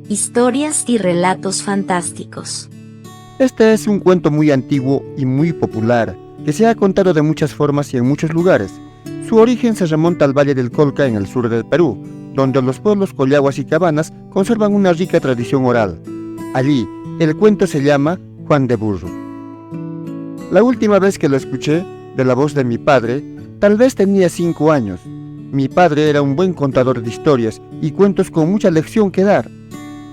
Historias y relatos fantásticos. Este es un cuento muy antiguo y muy popular, que se ha contado de muchas formas y en muchos lugares. Su origen se remonta al Valle del Colca en el sur del Perú, donde los pueblos Collahuas y Cabanas conservan una rica tradición oral. Allí, el cuento se llama Juan de Burro. La última vez que lo escuché, de la voz de mi padre, tal vez tenía 5 años. Mi padre era un buen contador de historias y cuentos con mucha lección que dar.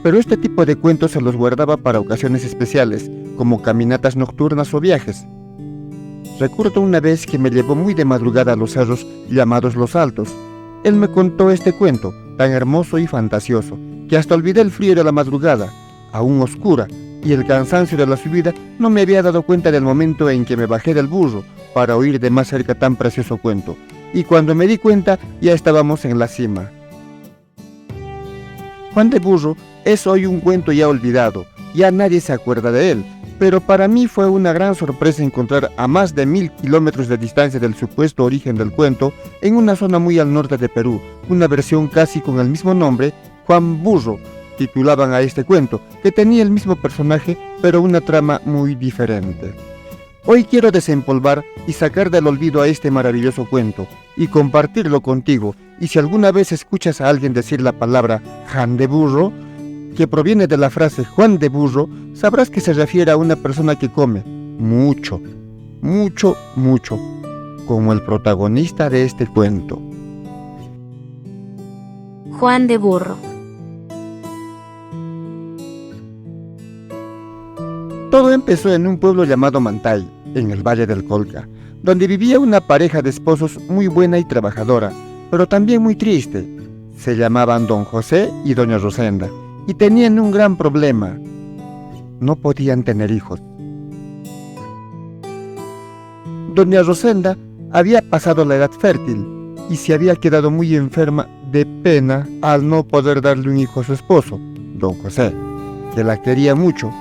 Pero este tipo de cuentos se los guardaba para ocasiones especiales, como caminatas nocturnas o viajes. Recuerdo una vez que me llevó muy de madrugada a los cerros llamados Los Altos. Él me contó este cuento, tan hermoso y fantasioso, que hasta olvidé el frío de la madrugada, aún oscura, y el cansancio de la subida. No me había dado cuenta del momento en que me bajé del burro para oír de más cerca tan precioso cuento. Y cuando me di cuenta, ya estábamos en la cima. Juan de Burro es hoy un cuento ya olvidado, ya nadie se acuerda de él, pero para mí fue una gran sorpresa encontrar a más de 1000 kilómetros de distancia del supuesto origen del cuento, en una zona muy al norte de Perú, una versión casi con el mismo nombre, Juan Burro, titulaban a este cuento, que tenía el mismo personaje, pero una trama muy diferente. Hoy quiero desempolvar y sacar del olvido a este maravilloso cuento, y compartirlo contigo, y si alguna vez escuchas a alguien decir la palabra Juan de Burro, que proviene de la frase Juan de Burro, sabrás que se refiere a una persona que come mucho, mucho, mucho, como el protagonista de este cuento. Juan de Burro. Todo empezó en un pueblo llamado Mantay, en el Valle del Colca, donde vivía una pareja de esposos muy buena y trabajadora, pero también muy triste. Se llamaban Don José y Doña Rosenda, y tenían un gran problema: no podían tener hijos. Doña Rosenda había pasado la edad fértil y se había quedado muy enferma de pena al no poder darle un hijo a su esposo, Don José, que la quería mucho.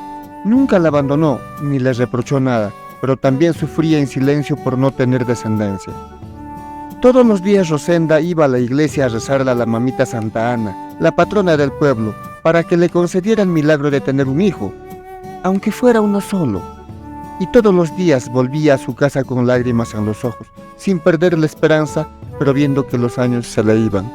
Nunca la abandonó ni le reprochó nada, pero también sufría en silencio por no tener descendencia. Todos los días Rosenda iba a la iglesia a rezarle a la mamita Santa Ana, la patrona del pueblo, para que le concediera el milagro de tener un hijo, aunque fuera uno solo. Y todos los días volvía a su casa con lágrimas en los ojos, sin perder la esperanza, pero viendo que los años se le iban.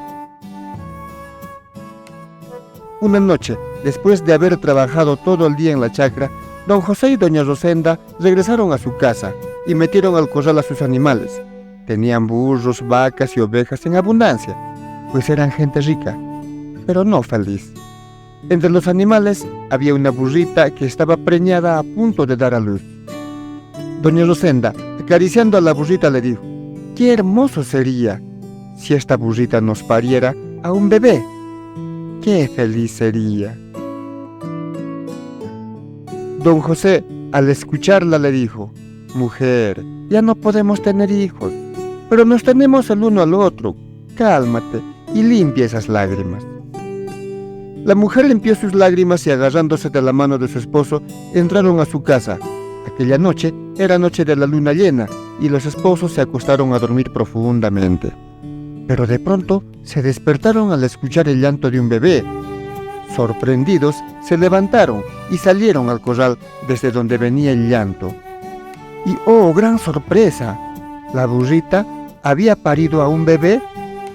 Una noche, después de haber trabajado todo el día en la chacra, Don José y Doña Rosenda regresaron a su casa y metieron al corral a sus animales. Tenían burros, vacas y ovejas en abundancia, pues eran gente rica, pero no feliz. Entre los animales había una burrita que estaba preñada a punto de dar a luz. Doña Rosenda, acariciando a la burrita, le dijo: «¡Qué hermoso sería si esta burrita nos pariera a un bebé! ¡Qué feliz sería!». Don José, al escucharla, le dijo: «Mujer, ya no podemos tener hijos, pero nos tenemos el uno al otro. Cálmate y limpia esas lágrimas». La mujer limpió sus lágrimas y, agarrándose de la mano de su esposo, entraron a su casa. Aquella noche era noche de la luna llena y los esposos se acostaron a dormir profundamente. Pero de pronto se despertaron al escuchar el llanto de un bebé. Sorprendidos, se levantaron y salieron al corral desde donde venía el llanto. Y ¡oh, gran sorpresa! La burrita había parido a un bebé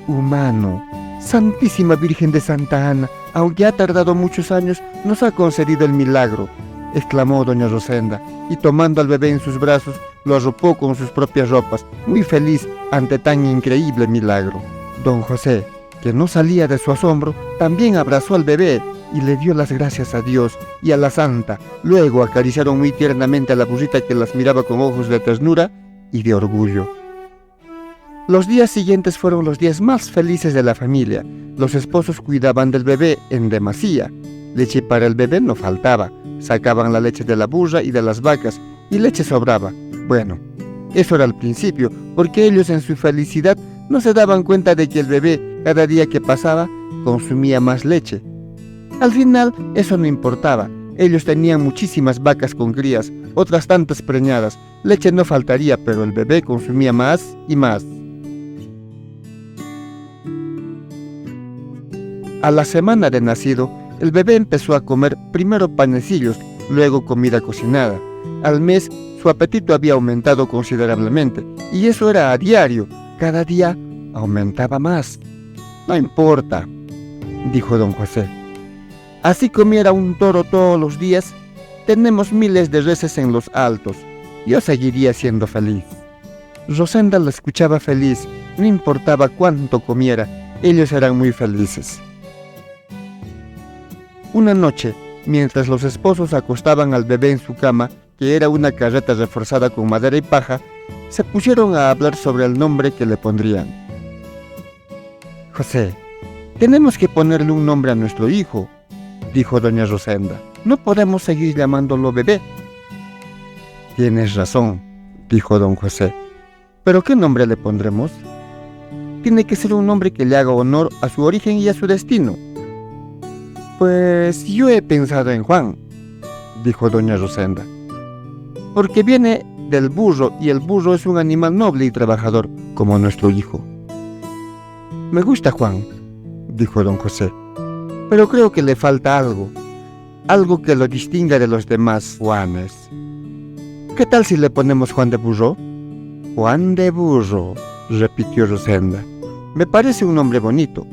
humano. «Santísima Virgen de Santa Ana, aunque ha tardado muchos años, nos ha concedido el milagro», exclamó Doña Rosenda, y tomando al bebé en sus brazos, lo arropó con sus propias ropas, muy feliz ante tan increíble milagro. Don José, que no salía de su asombro, también abrazó al bebé y le dio las gracias a Dios y a la Santa. Luego acariciaron muy tiernamente a la burrita, que las miraba con ojos de ternura y de orgullo. Los días siguientes fueron los días más felices de la familia. Los esposos cuidaban del bebé en demasía. Leche para el bebé no faltaba. Sacaban la leche de la burra y de las vacas, y leche sobraba. Bueno, eso era al principio, porque ellos en su felicidad no se daban cuenta de que el bebé, cada día que pasaba, consumía más leche. Al final, eso no importaba. Ellos tenían muchísimas vacas con crías, otras tantas preñadas. Leche no faltaría, pero el bebé consumía más y más. A la semana de nacido, El bebé empezó a comer primero panecillos, luego comida cocinada. Al mes, su apetito había aumentado considerablemente, y eso era a diario. Cada día aumentaba más. No importa, dijo don José. Así comiera un toro todos los días, tenemos miles de reses en los altos. Yo seguiría siendo feliz. Rosenda la escuchaba feliz, no importaba cuánto comiera, ellos eran muy felices. Una noche, mientras los esposos acostaban al bebé en su cama, que era una carreta reforzada con madera y paja, se pusieron a hablar sobre el nombre que le pondrían. José, tenemos que ponerle un nombre a nuestro hijo, dijo doña Rosenda. No podemos seguir llamándolo bebé. Tienes razón, dijo don José. ¿Pero qué nombre le pondremos? Tiene que ser un nombre que le haga honor a su origen y a su destino. Pues yo he pensado en Juan, dijo doña Rosenda, porque viene del burro y el burro es un animal noble y trabajador como nuestro hijo. Me gusta Juan, dijo don José, pero creo que le falta algo que lo distinga de los demás Juanes. ¿Qué tal si le ponemos Juan de Burro? Juan de Burro, repitió Rosenda. Me parece un nombre bonito,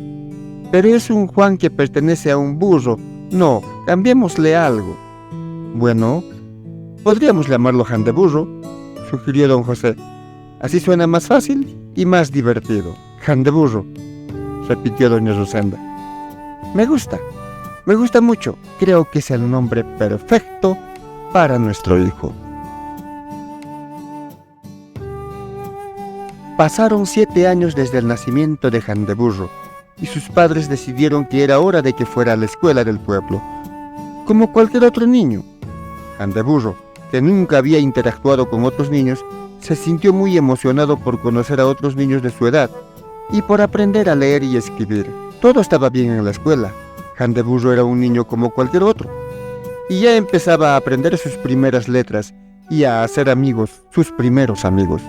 pero es un Juan que pertenece a un burro. No, cambiémosle algo. Bueno, podríamos llamarlo Juan de Burro, sugirió don José. Así suena más fácil y más divertido. Juan de Burro, repitió doña Rosenda. Me gusta mucho. Creo que es el nombre perfecto para nuestro hijo. Pasaron 7 años desde el nacimiento de Juan de Burro, y sus padres decidieron que era hora de que fuera a la escuela del pueblo, como cualquier otro niño. Juan de Burro, que nunca había interactuado con otros niños, se sintió muy emocionado por conocer a otros niños de su edad y por aprender a leer y escribir. Todo estaba bien en la escuela. Juan de Burro era un niño como cualquier otro, y ya empezaba a aprender sus primeras letras y a hacer amigos, sus primeros amigos.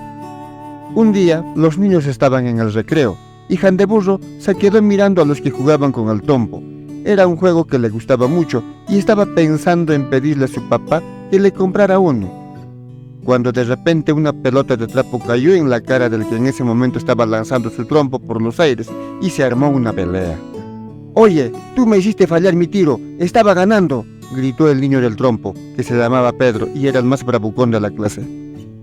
Un día, los niños estaban en el recreo, y Juan de Burro se quedó mirando a los que jugaban con el trompo. Era un juego que le gustaba mucho, y estaba pensando en pedirle a su papá que le comprara uno, cuando de repente una pelota de trapo cayó en la cara del que en ese momento estaba lanzando su trompo por los aires, y se armó una pelea. «Oye, tú me hiciste fallar mi tiro, estaba ganando», gritó el niño del trompo, que se llamaba Pedro y era el más bravucón de la clase.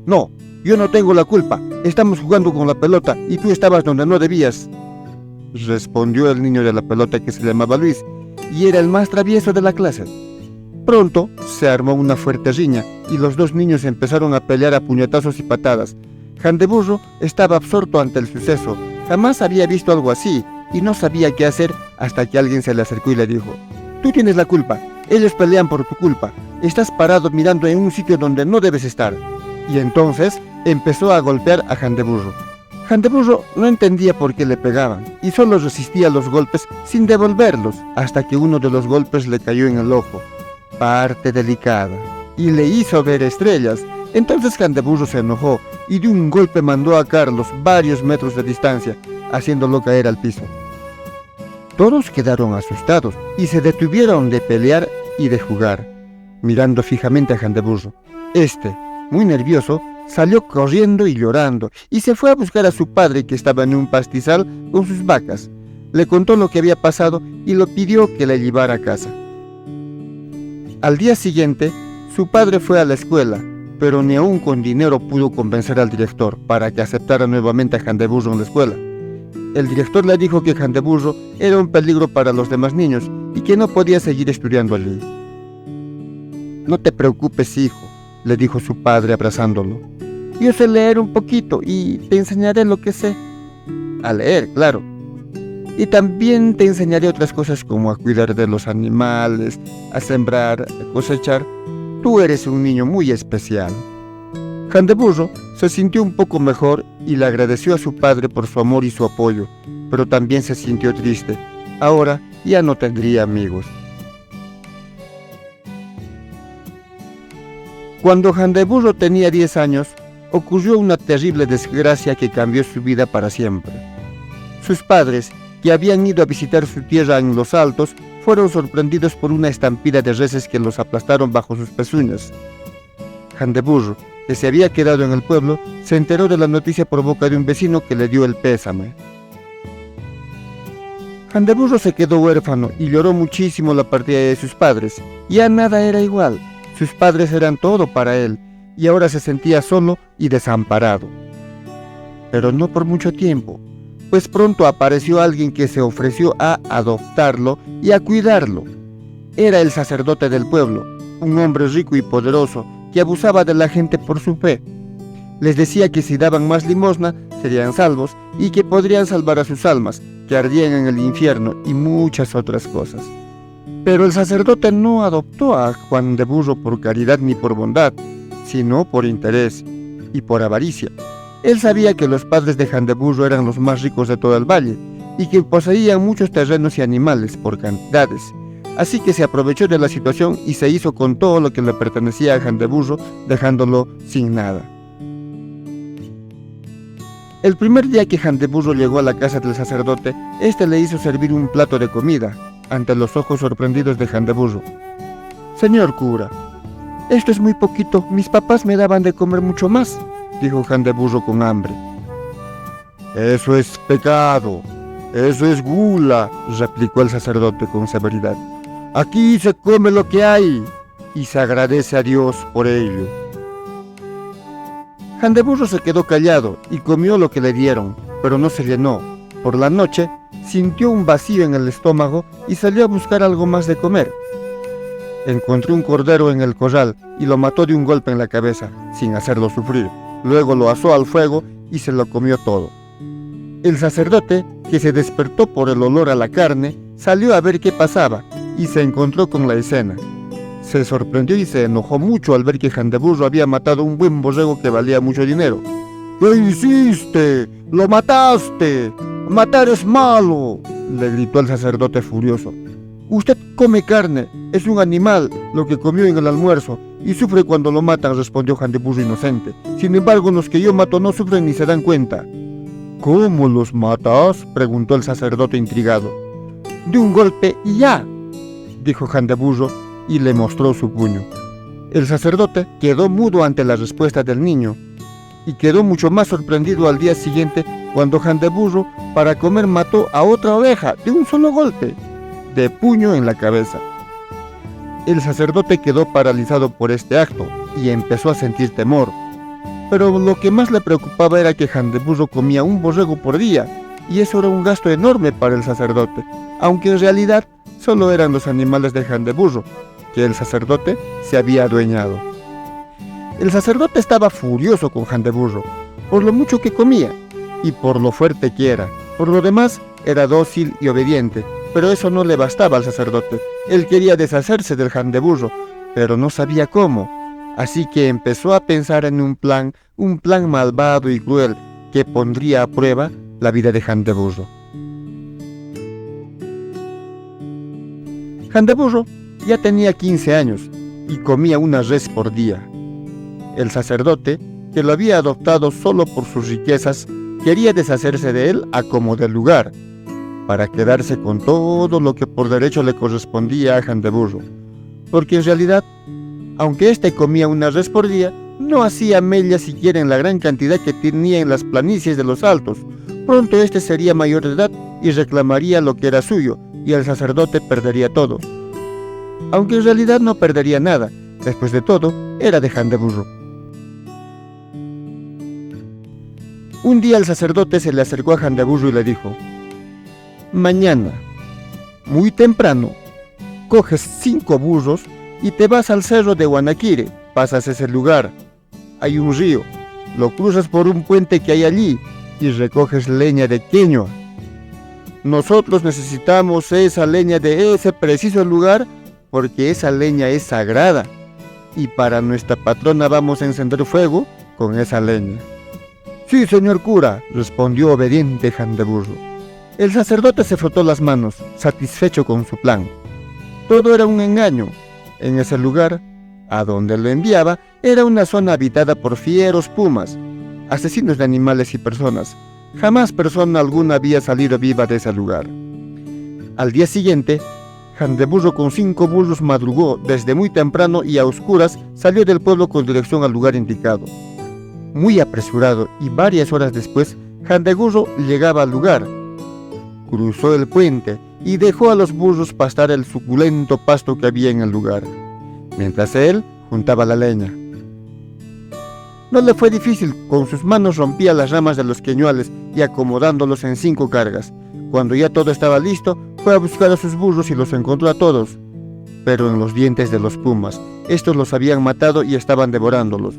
«No, yo no tengo la culpa, estamos jugando con la pelota y tú estabas donde no debías», respondió el niño de la pelota, que se llamaba Luis y era el más travieso de la clase. Pronto se armó una fuerte riña y los dos niños empezaron a pelear a puñetazos y patadas. Juan de Burro estaba absorto ante el suceso, jamás había visto algo así y no sabía qué hacer hasta que alguien se le acercó y le dijo: «Tú tienes la culpa, ellos pelean por tu culpa, estás parado mirando en un sitio donde no debes estar». Y entonces empezó a golpear a Juan de Burro. Juan de Burro no entendía por qué le pegaban y solo resistía los golpes sin devolverlos, hasta que uno de los golpes le cayó en el ojo, parte delicada, y le hizo ver estrellas. Entonces Juan de Burro se enojó y de un golpe mandó a Carlos varios metros de distancia, haciéndolo caer al piso. Todos quedaron asustados y se detuvieron de pelear y de jugar, mirando fijamente a Juan de Burro. Muy nervioso, salió corriendo y llorando, y se fue a buscar a su padre, que estaba en un pastizal con sus vacas. Le contó lo que había pasado y lo pidió que le llevara a casa. Al día siguiente, su padre fue a la escuela, pero ni aún con dinero pudo convencer al director para que aceptara nuevamente a Juan de Burro en la escuela. El director le dijo que Juan de Burro era un peligro para los demás niños y que no podía seguir estudiando allí. «No te preocupes, hijo», le dijo su padre abrazándolo. «Yo sé leer un poquito y te enseñaré lo que sé». «A leer, claro. Y también te enseñaré otras cosas como a cuidar de los animales, a sembrar, a cosechar. Tú eres un niño muy especial». Juan de Burro se sintió un poco mejor y le agradeció a su padre por su amor y su apoyo, pero también se sintió triste. Ahora ya no tendría amigos. Cuando Juan de Burro tenía 10 años, ocurrió una terrible desgracia que cambió su vida para siempre. Sus padres, que habían ido a visitar su tierra en los altos, fueron sorprendidos por una estampida de reses que los aplastaron bajo sus pezuñas. Jan de Burro, que se había quedado en el pueblo, se enteró de la noticia por boca de un vecino que le dio el pésame. Jan de Burro se quedó huérfano y lloró muchísimo la partida de sus padres. Ya nada era igual, sus padres eran todo para él, y ahora se sentía solo y desamparado. Pero no por mucho tiempo, pues pronto apareció alguien que se ofreció a adoptarlo y a cuidarlo. Era el sacerdote del pueblo, un hombre rico y poderoso que abusaba de la gente por su fe. Les decía que si daban más limosna serían salvos y que podrían salvar a sus almas, que ardían en el infierno y muchas otras cosas. Pero el sacerdote no adoptó a Juan de Burro por caridad ni por bondad, sino por interés y por avaricia. Él sabía que los padres de Jan de Burro eran los más ricos de todo el valle y que poseían muchos terrenos y animales por cantidades. Así que se aprovechó de la situación y se hizo con todo lo que le pertenecía a Jan de Burro, dejándolo sin nada. El primer día que Jan de Burro llegó a la casa del sacerdote, éste le hizo servir un plato de comida, ante los ojos sorprendidos de Jan de Burro. «Señor cura, esto es muy poquito, mis papás me daban de comer mucho más», dijo Jan de Burro con hambre. «Eso es pecado, eso es gula», replicó el sacerdote con severidad. «Aquí se come lo que hay y se agradece a Dios por ello». Jan de Burro se quedó callado y comió lo que le dieron, pero no se llenó. Por la noche sintió un vacío en el estómago y salió a buscar algo más de comer. Encontró un cordero en el corral y lo mató de un golpe en la cabeza, sin hacerlo sufrir. Luego lo asó al fuego y se lo comió todo. El sacerdote, que se despertó por el olor a la carne, salió a ver qué pasaba y se encontró con la escena. Se sorprendió y se enojó mucho al ver que Jan de Burro había matado un buen borrego que valía mucho dinero. «¿Qué hiciste? ¡Lo mataste! ¡Matar es malo!», le gritó el sacerdote furioso. «Usted come carne, es un animal, lo que comió en el almuerzo, y sufre cuando lo matan», respondió Jan de Burro inocente. «Sin embargo, los que yo mato no sufren ni se dan cuenta». «¿Cómo los matas?», preguntó el sacerdote intrigado. «De un golpe y ya», dijo Jan de Burro, y le mostró su puño. El sacerdote quedó mudo ante la respuesta del niño, y quedó mucho más sorprendido al día siguiente cuando Jan de Burro, para comer, mató a otra oveja de un solo golpe, de puño en la cabeza. El sacerdote quedó paralizado por este acto y empezó a sentir temor. Pero lo que más le preocupaba era que Jan de Burro comía un borrego por día, y eso era un gasto enorme para el sacerdote, aunque en realidad solo eran los animales de Jan de Burro, que el sacerdote se había adueñado. El sacerdote estaba furioso con Jan de Burro, por lo mucho que comía, y por lo fuerte que era. Por lo demás, era dócil y obediente, pero eso no le bastaba al sacerdote. Él quería deshacerse del Jan de Burro, pero no sabía cómo. Así que empezó a pensar en un plan malvado y cruel que pondría a prueba la vida de Jan de Burro. Jan de Burro ya tenía 15 años y comía una res por día. El sacerdote, que lo había adoptado solo por sus riquezas, quería deshacerse de él a como de lugar, para quedarse con todo lo que por derecho le correspondía a Jan de Burro, porque en realidad, aunque éste comía una res por día, no hacía mella siquiera en la gran cantidad que tenía en las planicies de los Altos. Pronto éste sería mayor de edad y reclamaría lo que era suyo, y el sacerdote perdería todo. Aunque en realidad no perdería nada, después de todo, era de Jan de Burro. Un día el sacerdote se le acercó a Jan de Burro y le dijo: «Mañana, muy temprano, coges 5 burros y te vas al cerro de Guanaquire, pasas ese lugar. Hay un río, lo cruzas por un puente que hay allí y recoges leña de queñua. Nosotros necesitamos esa leña de ese preciso lugar porque esa leña es sagrada y para nuestra patrona vamos a encender fuego con esa leña». «Sí, señor cura», respondió obediente Jan de Burro. El sacerdote se frotó las manos, satisfecho con su plan. Todo era un engaño. En ese lugar, a donde lo enviaba, era una zona habitada por fieros pumas, asesinos de animales y personas. Jamás persona alguna había salido viva de ese lugar. Al día siguiente, Jan de Burro con 5 burros madrugó desde muy temprano y a oscuras salió del pueblo con dirección al lugar indicado. Muy apresurado y varias horas después, Jan de Burro llegaba al lugar. Cruzó el puente y dejó a los burros pastar el suculento pasto que había en el lugar, mientras él juntaba la leña. No le fue difícil, con sus manos rompía las ramas de los queñuales y acomodándolos en 5 cargas. Cuando ya todo estaba listo, fue a buscar a sus burros y los encontró a todos, pero en los dientes de los pumas. Estos los habían matado y estaban devorándolos.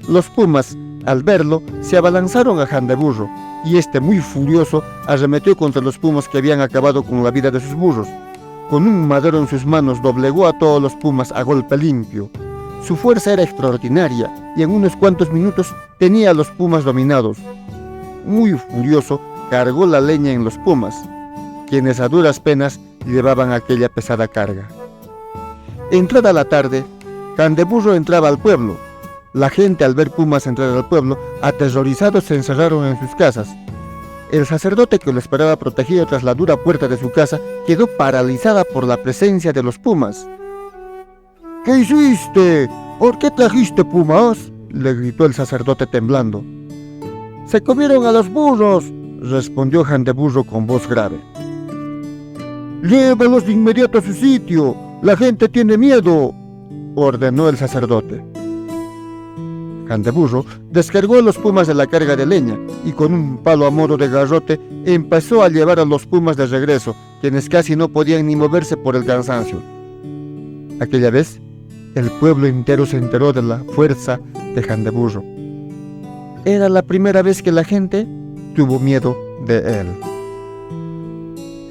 Los pumas, al verlo, se abalanzaron a Jan de Burro, y este, muy furioso, arremetió contra los pumas que habían acabado con la vida de sus burros. Con un madero en sus manos doblegó a todos los pumas a golpe limpio. Su fuerza era extraordinaria y en unos cuantos minutos tenía a los pumas dominados. Muy furioso, cargó la leña en los pumas, quienes a duras penas llevaban aquella pesada carga. Entrada la tarde, Jan de Burro entraba al pueblo. La gente, al ver pumas entrar al pueblo, aterrorizados se encerraron en sus casas. El sacerdote, que lo esperaba protegido tras la dura puerta de su casa, quedó paralizada por la presencia de los pumas. ¿Qué hiciste? ¿Por qué trajiste pumas?, le gritó el sacerdote temblando. «Se comieron a los burros», respondió Jan de Burro con voz grave. «Llévalos de inmediato a su sitio, la gente tiene miedo», ordenó el sacerdote. Jan de Burro descargó a los pumas de la carga de leña y con un palo a modo de garrote empezó a llevar a los pumas de regreso, quienes casi no podían ni moverse por el cansancio. Aquella vez, el pueblo entero se enteró de la fuerza de Jan de Burro. Era la primera vez que la gente tuvo miedo de él.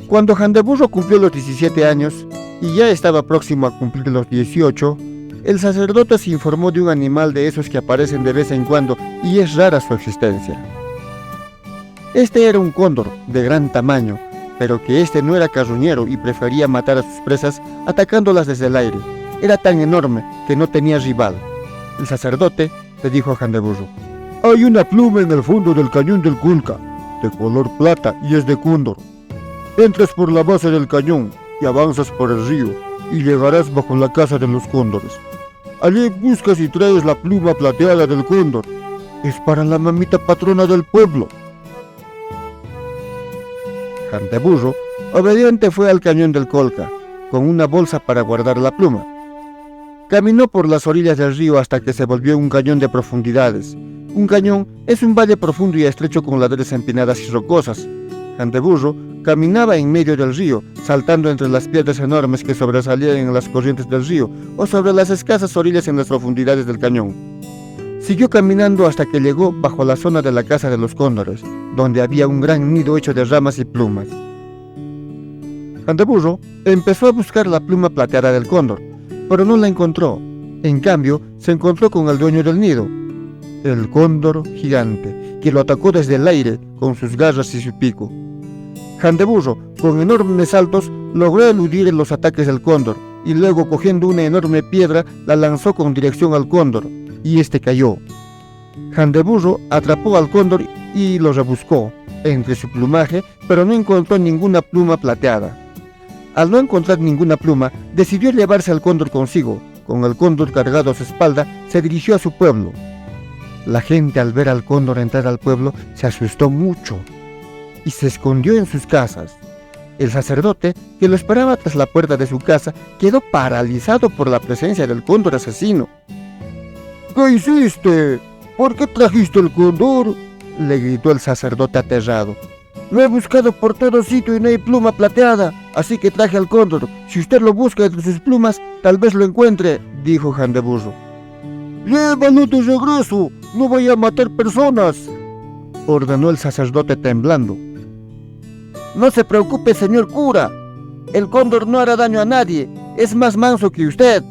Cuando Jan de Burro cumplió los 17 años y ya estaba próximo a cumplir los 18, el sacerdote se informó de un animal de esos que aparecen de vez en cuando y es rara su existencia. Este era un cóndor de gran tamaño, pero que este no era carroñero y prefería matar a sus presas atacándolas desde el aire. Era tan enorme que no tenía rival. El sacerdote le dijo a Jan de Burro: «Hay una pluma en el fondo del cañón del Culca, de color plata y es de cóndor. Entras por la base del cañón y avanzas por el río y llegarás bajo la casa de los cóndores. Allí buscas y traes la pluma plateada del cóndor. Es para la mamita patrona del pueblo». Jan de Burro, obediente, fue al cañón del Colca, con una bolsa para guardar la pluma. Caminó por las orillas del río hasta que se volvió un cañón de profundidades. Un cañón es un valle profundo y estrecho con laderas empinadas y rocosas. Jan de Burro caminaba en medio del río, saltando entre las piedras enormes que sobresalían en las corrientes del río o sobre las escasas orillas en las profundidades del cañón. Siguió caminando hasta que llegó bajo la zona de la casa de los cóndores, donde había un gran nido hecho de ramas y plumas. Jan de Burro empezó a buscar la pluma plateada del cóndor, pero no la encontró. En cambio, se encontró con el dueño del nido, el cóndor gigante, que lo atacó desde el aire con sus garras y su pico. Jan de Burro, con enormes saltos, logró eludir los ataques del cóndor y luego, cogiendo una enorme piedra, la lanzó con dirección al cóndor, y este cayó. Jan de Burro atrapó al cóndor y lo rebuscó entre su plumaje, pero no encontró ninguna pluma plateada. Al no encontrar ninguna pluma, decidió llevarse al cóndor consigo. Con el cóndor cargado a su espalda, se dirigió a su pueblo. La gente, al ver al cóndor entrar al pueblo, se asustó mucho y se escondió en sus casas. El sacerdote, que lo esperaba tras la puerta de su casa, quedó paralizado por la presencia del cóndor asesino. «¿Qué hiciste? ¿Por qué trajiste el cóndor?», le gritó el sacerdote aterrado. «Lo he buscado por todo sitio y no hay pluma plateada, así que traje al cóndor. Si usted lo busca entre sus plumas, tal vez lo encuentre», dijo Jan de Burro. «Llévalo de regreso, no vaya a matar personas», ordenó el sacerdote temblando. «No se preocupe, señor cura, el cóndor no hará daño a nadie, es más manso que usted»,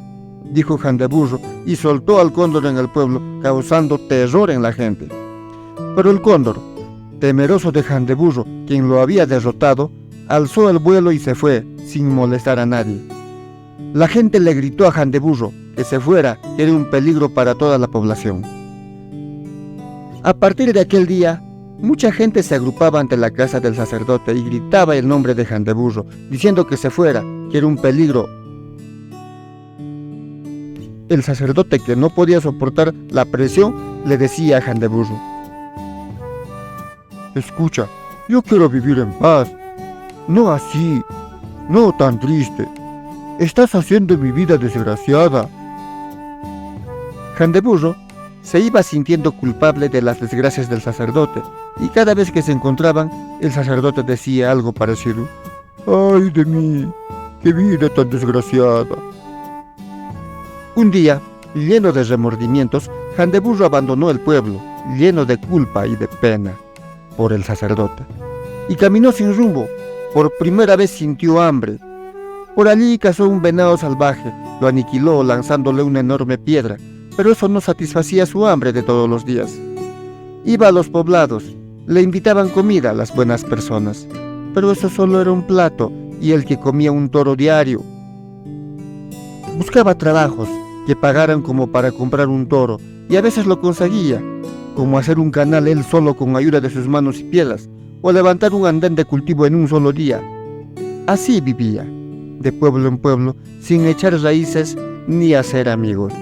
dijo Jan de Burro y soltó al cóndor en el pueblo, causando terror en la gente. Pero el cóndor, temeroso de Jan de Burro, quien lo había derrotado, alzó el vuelo y se fue, sin molestar a nadie. La gente le gritó a Jan de Burro que se fuera, que era un peligro para toda la población. A partir de aquel día, Mucha gente se agrupaba ante la casa del sacerdote y gritaba el nombre de Jandeburro, diciendo que se fuera, que era un peligro. El sacerdote, que no podía soportar la presión, le decía a Jandeburro: escucha, yo quiero vivir en paz. No así, no tan triste. Estás haciendo mi vida desgraciada. Jandeburro se iba sintiendo culpable de las desgracias del sacerdote, y cada vez que se encontraban, el sacerdote decía algo parecido: ¡ay de mí! ¡Qué vida tan desgraciada! Un día, lleno de remordimientos, Jandeburro abandonó el pueblo, lleno de culpa y de pena por el sacerdote, y caminó sin rumbo. Por primera vez sintió hambre. Por allí cazó un venado salvaje, lo aniquiló lanzándole una enorme piedra, pero eso no satisfacía su hambre de todos los días. Iba a los poblados, le invitaban comida a las buenas personas, pero eso solo era un plato y el que comía un toro diario. Buscaba trabajos que pagaran como para comprar un toro, y a veces lo conseguía, como hacer un canal él solo con ayuda de sus manos y piedras, o levantar un andén de cultivo en un solo día. Así vivía, de pueblo en pueblo, sin echar raíces ni hacer amigos.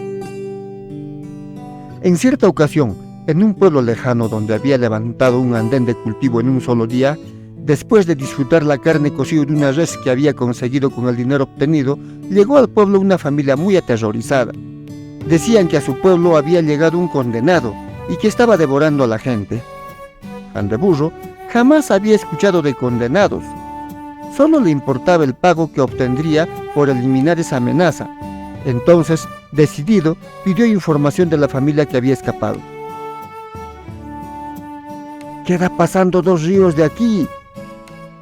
En cierta ocasión, en un pueblo lejano donde había levantado un andén de cultivo en un solo día, después de disfrutar la carne cocida de una res que había conseguido con el dinero obtenido, llegó al pueblo una familia muy aterrorizada. Decían que a su pueblo había llegado un condenado y que estaba devorando a la gente. Jandeburro jamás había escuchado de condenados. Solo le importaba el pago que obtendría por eliminar esa amenaza. Entonces, decidido, pidió información de la familia que había escapado. Queda pasando 2 ríos de aquí,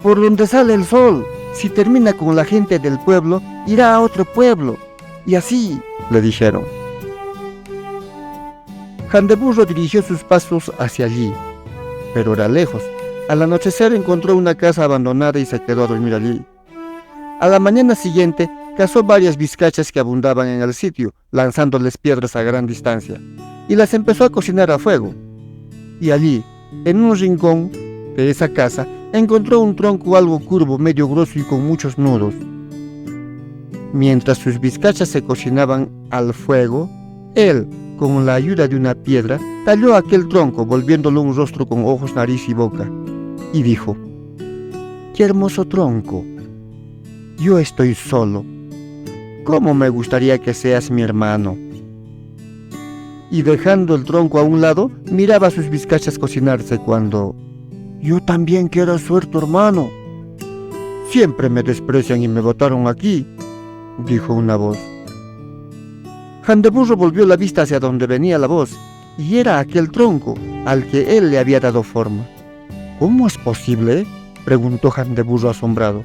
por donde sale el sol. Si termina con la gente del pueblo, irá a otro pueblo. Y así, le dijeron. Jandeburro dirigió sus pasos hacia allí, pero era lejos. Al anochecer encontró una casa abandonada y se quedó a dormir allí. A la mañana siguiente, cazó varias vizcachas que abundaban en el sitio, lanzándoles piedras a gran distancia, y las empezó a cocinar a fuego. Y allí, en un rincón de esa casa, encontró un tronco algo curvo, medio grueso y con muchos nudos. Mientras sus vizcachas se cocinaban al fuego, él, con la ayuda de una piedra, talló aquel tronco, volviéndolo un rostro con ojos, nariz y boca, y dijo: ¡qué hermoso tronco! Yo estoy solo. ¿Cómo me gustaría que seas mi hermano? Y dejando el tronco a un lado, miraba a sus vizcachas cocinarse cuando: yo también quiero ser tu hermano. Siempre me desprecian y me botaron aquí, dijo una voz. Jandeburro volvió la vista hacia donde venía la voz, y era aquel tronco al que él le había dado forma. ¿Cómo es posible?, preguntó Jandeburro asombrado.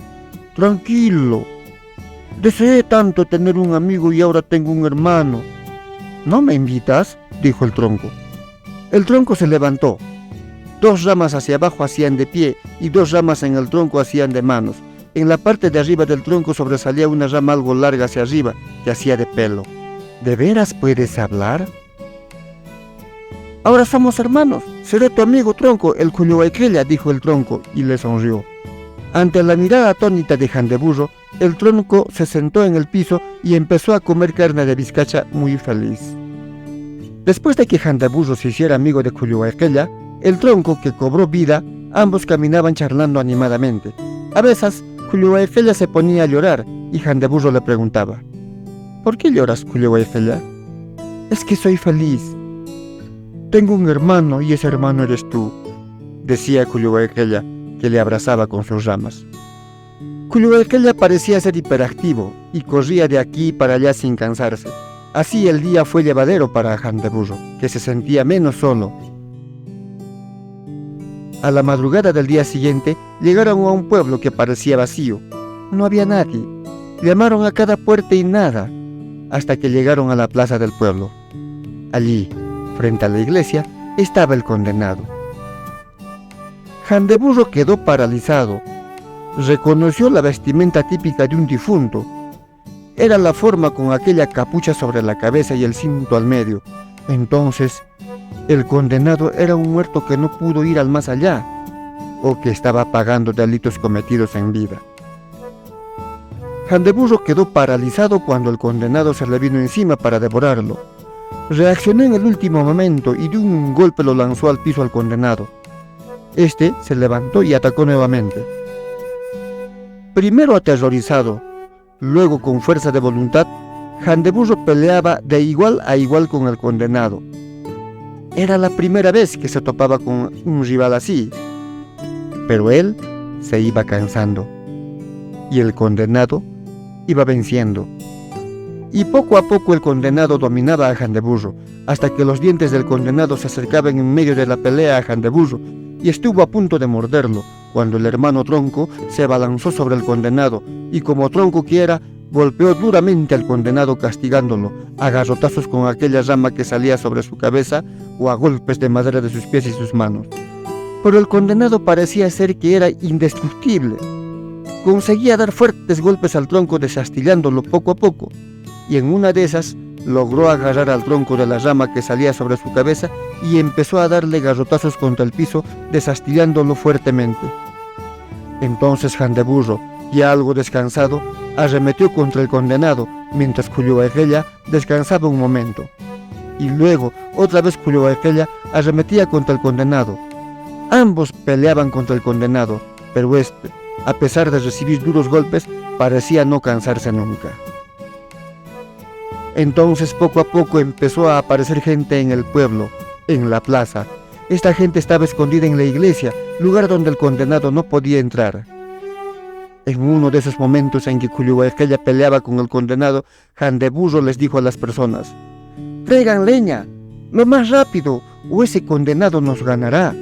Tranquilo. Deseé tanto tener un amigo y ahora tengo un hermano. ¿No me invitas?, dijo el tronco. El tronco se levantó. 2 ramas hacia abajo hacían de pie y 2 ramas en el tronco hacían de manos. En la parte de arriba del tronco sobresalía una rama algo larga hacia arriba que hacía de pelo. ¿De veras puedes hablar? Ahora somos hermanos. Seré tu amigo, tronco, el Culhuayqueya, dijo el tronco, y le sonrió. Ante la mirada atónita de Jandeburro, el tronco se sentó en el piso y empezó a comer carne de vizcacha muy feliz. Después de que Jandeburro se hiciera amigo de Culhuayqueya, el tronco que cobró vida, ambos caminaban charlando animadamente. A veces, Culhuayqueya se ponía a llorar y Jandeburro le preguntaba: ¿por qué lloras, Culhuayqueya? Es que soy feliz. Tengo un hermano y ese hermano eres tú, decía Culhuayqueya, que le abrazaba con sus ramas. Culhuayqueya parecía ser hiperactivo y corría de aquí para allá sin cansarse. Así el día fue llevadero para Jandeburro, que se sentía menos solo. A la madrugada del día siguiente, llegaron a un pueblo que parecía vacío. No había nadie. Llamaron a cada puerta y nada, hasta que llegaron a la plaza del pueblo. Allí, frente a la iglesia, estaba el condenado. Jandeburro quedó paralizado. Reconoció la vestimenta típica de un difunto. Era la forma con aquella capucha sobre la cabeza y el cinto al medio. Entonces, El condenado era un muerto que no pudo ir al más allá, o que estaba pagando delitos cometidos en vida. Handeburro quedó paralizado cuando el condenado se le vino encima para devorarlo. Reaccionó en el último momento y de un golpe lo lanzó al piso al condenado. Este se levantó y atacó nuevamente. Primero aterrorizado, luego con fuerza de voluntad, Handeburro peleaba de igual a igual con el condenado. Era la primera vez que se topaba con un rival así, pero él se iba cansando y el condenado iba venciendo. Y poco a poco el condenado dominaba a Handeburro, hasta que los dientes del condenado se acercaban en medio de la pelea a Handeburro y estuvo a punto de morderlo, cuando el hermano Tronco se abalanzó sobre el condenado y, como Tronco quiera, golpeó duramente al condenado, castigándolo a garrotazos con aquella rama que salía sobre su cabeza o a golpes de madera de sus pies y sus manos. Pero el condenado parecía ser que era indestructible. Conseguía dar fuertes golpes al tronco desastillándolo poco a poco, y en una de esas logró agarrar al tronco de la rama que salía sobre su cabeza y empezó a darle garrotazos contra el piso, desastillándolo fuertemente. Entonces Handeburro, ya algo descansado, arremetió contra el condenado, mientras Culhuacella descansaba un momento. Y luego, otra vez Culhuacella arremetía contra el condenado. Ambos peleaban contra el condenado, pero este, a pesar de recibir duros golpes, parecía no cansarse nunca. Entonces poco a poco empezó a aparecer gente en el pueblo, en la plaza. Esta gente estaba escondida en la iglesia, lugar donde el condenado no podía entrar. En uno de esos momentos en que Culhuacella peleaba con el condenado, Handeburro les dijo a las personas: «Traigan leña, lo más rápido, o ese condenado nos ganará».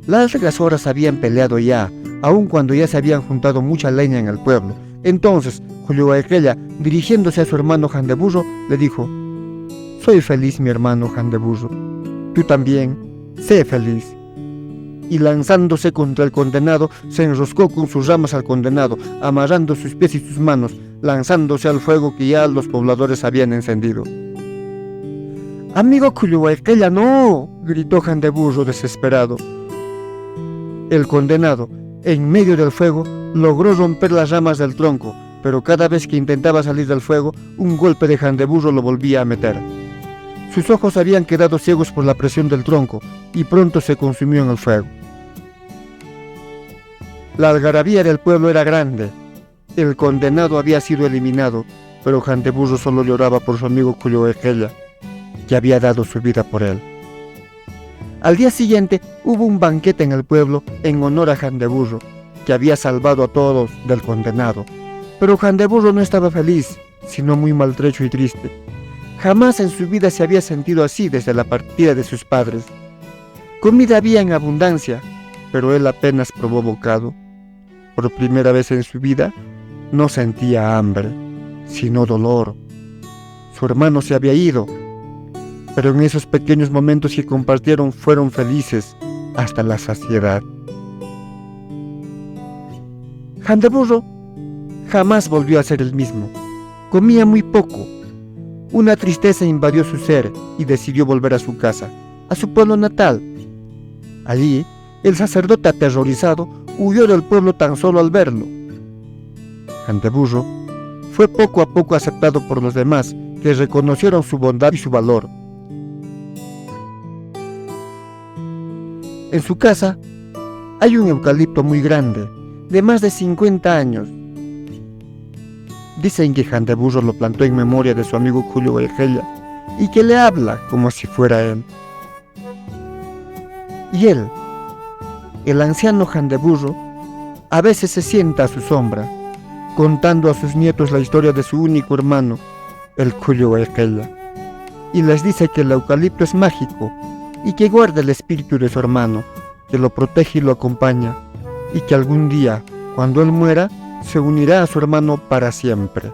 Largas horas habían peleado ya, aun cuando ya se habían juntado mucha leña en el pueblo. Entonces Culhuacella, dirigiéndose a su hermano Handeburro, le dijo: «Soy feliz, mi hermano Handeburro. Tú también, sé feliz». Y lanzándose contra el condenado, se enroscó con sus ramas al condenado, amarrando sus pies y sus manos, lanzándose al fuego que ya los pobladores habían encendido. «Amigo Culhuacella, no», gritó Handeburro desesperado. El condenado, en medio del fuego, logró romper las ramas del tronco, pero cada vez que intentaba salir del fuego, un golpe de Handeburro lo volvía a meter. Sus ojos habían quedado ciegos por la presión del tronco y pronto se consumió en el fuego. La algarabía del pueblo era grande. El condenado había sido eliminado, pero Handeburro solo lloraba por su amigo Culhuacella, que había dado su vida por él. Al día siguiente hubo un banquete en el pueblo en honor a Handeburro, que había salvado a todos del condenado. Pero Handeburro no estaba feliz, sino muy maltrecho y triste. Jamás en su vida se había sentido así desde la partida de sus padres. Comida había en abundancia, pero él apenas probó bocado. Por primera vez en su vida no sentía hambre, sino dolor. Su hermano se había ido, pero en esos pequeños momentos que compartieron fueron felices hasta la saciedad. Handeburro jamás volvió a ser el mismo. Comía muy poco. Una tristeza invadió su ser y decidió volver a su casa, a su pueblo natal. Allí, el sacerdote aterrorizado huyó del pueblo tan solo al verlo. Handeburro fue poco a poco aceptado por los demás, que reconocieron su bondad y su valor. En su casa hay un eucalipto muy grande, de más de 50 años. Dicen que Handeburro lo plantó en memoria de su amigo Culhuacella y que le habla como si fuera él. Y él, el anciano Handeburro, a veces se sienta a su sombra, contando a sus nietos la historia de su único hermano, el Culhuacella, y les dice que el eucalipto es mágico y que guarda el espíritu de su hermano, que lo protege y lo acompaña, y que algún día, cuando él muera, se unirá a su hermano para siempre.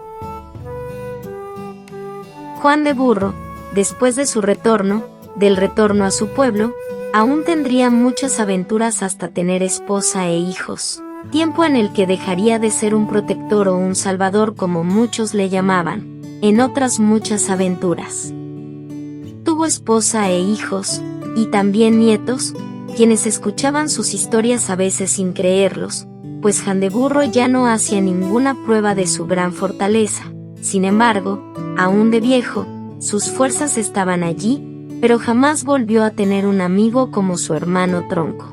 Juan de Burro, después de su retorno, del retorno a su pueblo, aún tendría muchas aventuras hasta tener esposa e hijos, tiempo en el que dejaría de ser un protector o un salvador como muchos le llamaban, en otras muchas aventuras. luego esposa e hijos, y también nietos, quienes escuchaban sus historias a veces sin creerlos, pues Jandeburro ya no hacía ninguna prueba de su gran fortaleza. Sin embargo, aún de viejo, sus fuerzas estaban allí, pero jamás volvió a tener un amigo como su hermano Tronco.